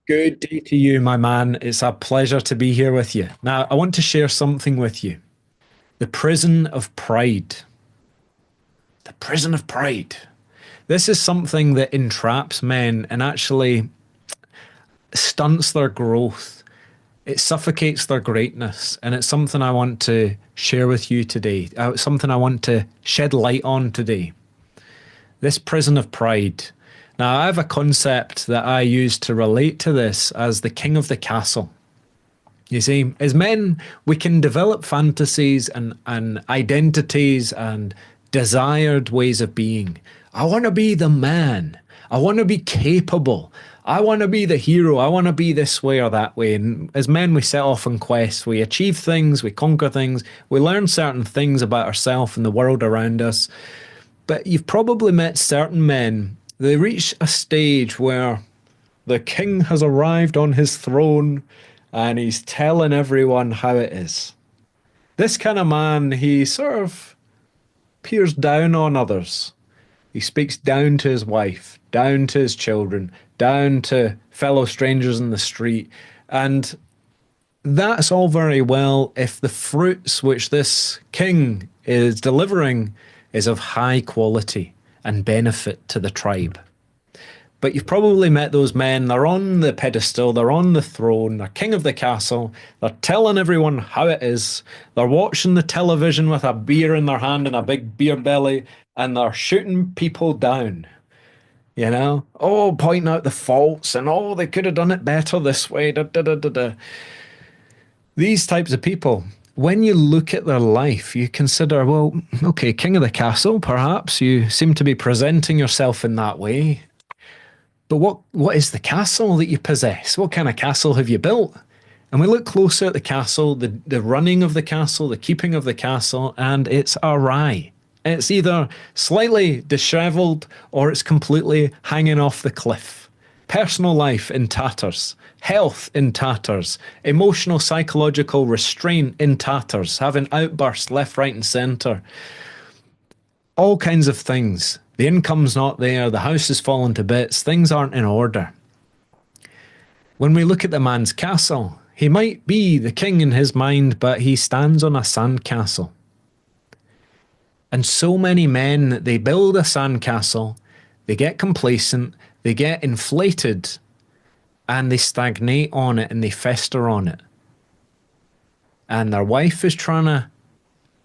Good day to you, my man. It's a pleasure to be here with you. Now, I want to share something with you. The prison of pride. The prison of pride. This is something that entraps men and actually stunts their growth. It suffocates their greatness. And it's something I want to share with you today. It's something I want to shed light on today. This prison of pride. Now, I have a concept that I use to relate to this as the king of the castle. You see, as men, we can develop fantasies and identities and desired ways of being. I want to be the man. I want to be capable. I want to be the hero. I want to be this way or that way. And as men, we set off on quests. We achieve things, we conquer things, we learn certain things about ourselves and the world around us. But you've probably met certain men, they reach a stage where the king has arrived on his throne and he's telling everyone how it is. This kind of man, he sort of peers down on others. He speaks down to his wife, down to his children, down to fellow strangers in the street. And that's all very well if the fruits which this king is delivering is of high quality and benefit to the tribe. But you've probably met those men, they're on the pedestal, they're on the throne, they're king of the castle, they're telling everyone how it is, they're watching the television with a beer in their hand and a big beer belly, and they're shooting people down. You know, oh, pointing out the faults and oh, they could have done it better this way. Da, da, da, da, da. These types of people, when you look at their life, you consider, well, okay, king of the castle, perhaps you seem to be presenting yourself in that way. But what is the castle that you possess? What kind of castle have you built? And we look closer at the castle, the running of the castle, the keeping of the castle, and it's awry. It's either slightly disheveled or it's completely hanging off the cliff. Personal life in tatters, health in tatters, emotional psychological restraint in tatters, having outbursts left, right, and centre. All kinds of things. The income's not there, the house is falling to bits, things aren't in order. When we look at the man's castle, he might be the king in his mind, but he stands on a sandcastle. And so many men, they build a sandcastle, they get complacent, they get inflated, and they stagnate on it and they fester on it. And their wife is trying to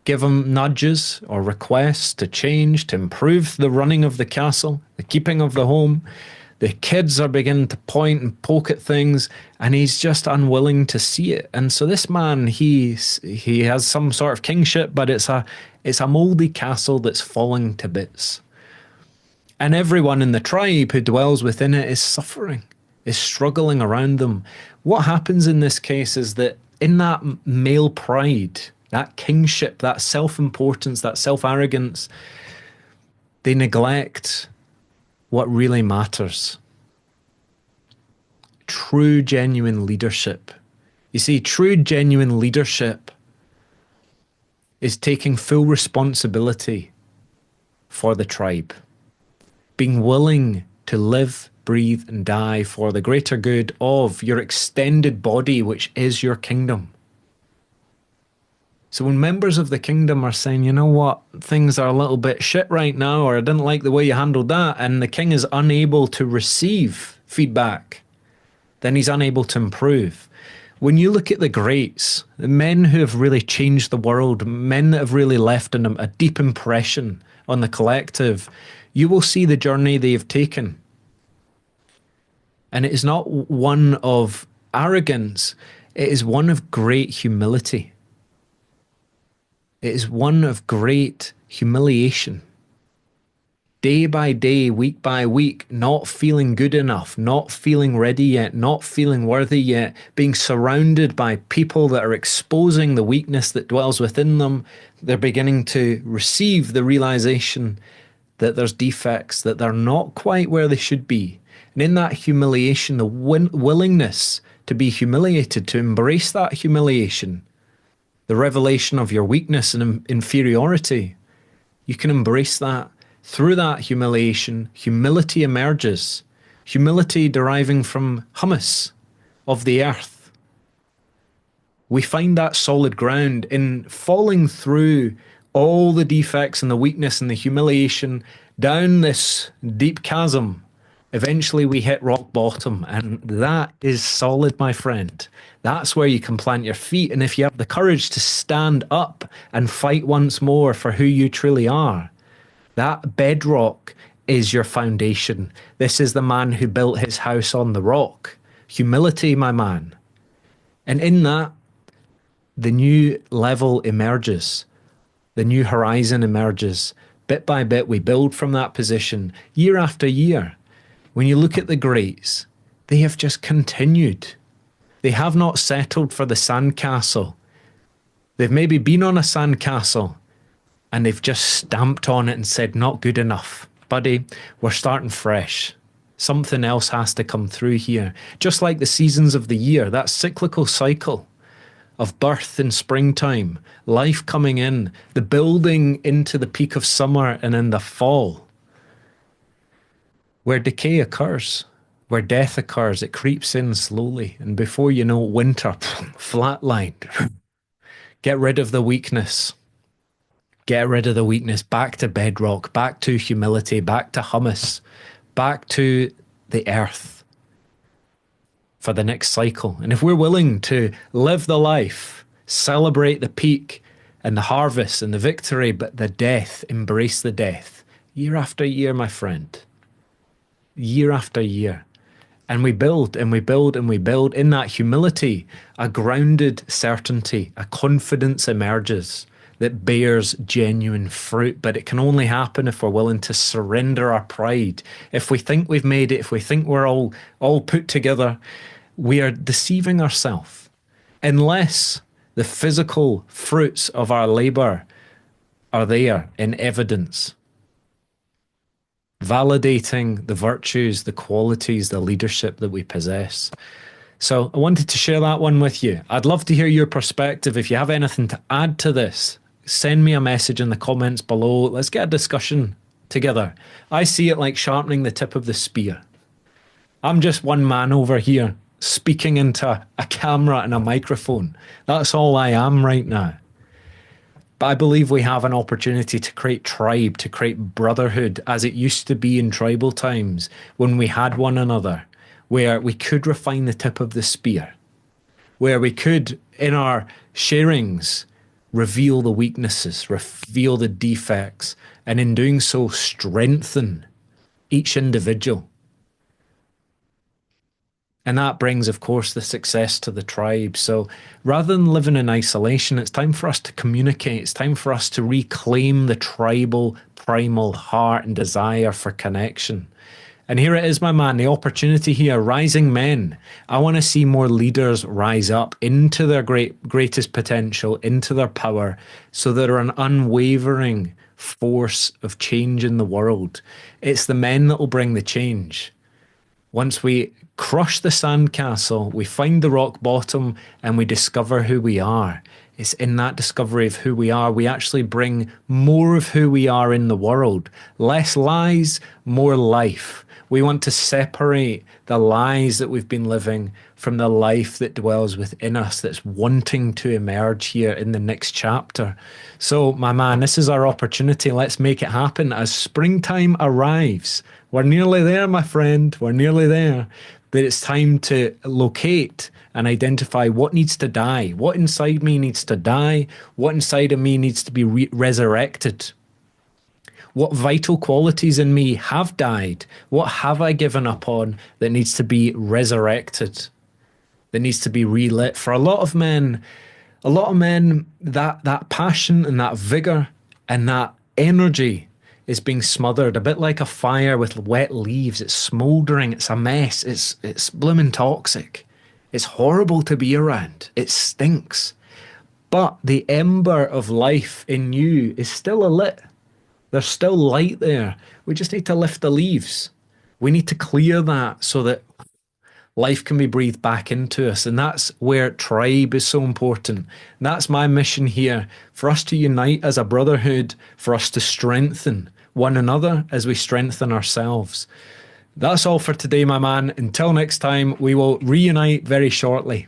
give them nudges or requests to change, to improve the running of the castle, the keeping of the home. The kids are beginning to point and poke at things, and he's just unwilling to see it. And so this man, he has some sort of kingship, but it's a mouldy castle that's falling to bits. And everyone in the tribe who dwells within it is suffering, is struggling around them. What happens in this case is that in that male pride, that kingship, that self-importance, that self-arrogance, they neglect what really matters. True, genuine leadership. You see, true, genuine leadership is taking full responsibility for the tribe, being willing to live, breathe, and die for the greater good of your extended body, which is your kingdom. So when members of the kingdom are saying, you know what, things are a little bit shit right now, or I didn't like the way you handled that, and the king is unable to receive feedback, then he's unable to improve. When you look at the greats, the men who have really changed the world, men that have really left a deep impression on the collective, you will see the journey they have taken. And it is not one of arrogance, it is one of great humility. It is one of great humiliation. Day by day, week by week, not feeling good enough, not feeling ready yet, not feeling worthy yet, being surrounded by people that are exposing the weakness that dwells within them. They're beginning to receive the realization that there's defects, that they're not quite where they should be. And in that humiliation, the willingness to be humiliated, to embrace that humiliation, the revelation of your weakness and inferiority, you can embrace that. Through that humiliation, humility emerges. Humility deriving from humus, of the earth. We find that solid ground in falling through all the defects and the weakness and the humiliation down this deep chasm. Eventually we hit rock bottom, and that is solid, my friend. That's where you can plant your feet. And if you have the courage to stand up and fight once more for who you truly are, that bedrock is your foundation. This is the man who built his house on the rock. Humility, my man. And in that, the new level emerges. The new horizon emerges. Bit by bit, we build from that position year after year. When you look at the greats, they have just continued. They have not settled for the sandcastle. They've maybe been on a sandcastle and they've just stamped on it and said, not good enough. Buddy, we're starting fresh. Something else has to come through here. Just like the seasons of the year, that cyclical cycle of birth in springtime, life coming in, the building into the peak of summer and in the fall. Where decay occurs, where death occurs, it creeps in slowly. And before you know, winter, flatlined. Get rid of the weakness. Get rid of the weakness. Back to bedrock, back to humility, back to humus, back to the earth for the next cycle. And if we're willing to live the life, celebrate the peak and the harvest and the victory, but the death, embrace the death, year after year, my friend. Year after year. And we build and we build and we build. In that humility, a grounded certainty, a confidence emerges that bears genuine fruit. But it can only happen if we're willing to surrender our pride. If we think we've made it, if we think we're all put together, we are deceiving ourselves. Unless the physical fruits of our labor are there in evidence, validating the virtues, the qualities, the leadership that we possess. So I wanted to share that one with you. I'd love to hear your perspective. If you have anything to add to this, send me a message in the comments below. Let's get a discussion together. I see it like sharpening the tip of the spear. I'm just one man over here speaking into a camera and a microphone. That's all I am right now. But I believe we have an opportunity to create tribe, to create brotherhood as it used to be in tribal times when we had one another, where we could refine the tip of the spear, where we could, in our sharings, reveal the weaknesses, reveal the defects, and in doing so, strengthen each individual. And that brings, of course, the success to the tribe. So rather than living in isolation, it's time for us to communicate. It's time for us to reclaim the tribal, primal heart and desire for connection. And here it is, my man, the opportunity here, rising men. I want to see more leaders rise up into their greatest potential, into their power, so they're an unwavering force of change in the world. It's the men that will bring the change. Once we crush the sandcastle, we find the rock bottom and we discover who we are. It's in that discovery of who we are, we actually bring more of who we are in the world. Less lies, more life. We want to separate the lies that we've been living from the life that dwells within us, that's wanting to emerge here in the next chapter. So, my man, this is our opportunity. Let's make it happen as springtime arrives. We're nearly there, my friend. We're nearly there. But it's time to locate and identify what needs to die, what inside me needs to die, what inside of me needs to be resurrected. What vital qualities in me have died? What have I given up on that needs to be resurrected, that needs to be relit? For a lot of men, that passion and that vigor and that energy is being smothered, a bit like a fire with wet leaves. It's smouldering. It's a mess. It's blooming toxic. It's horrible to be around. It stinks. But the ember of life in you is still alit. There's still light there. We just need to lift the leaves. We need to clear that so that life can be breathed back into us. And that's where tribe is so important. And that's my mission here, for us to unite as a brotherhood, for us to strengthen one another as we strengthen ourselves. That's all for today, my man. Until next time, we will reunite very shortly.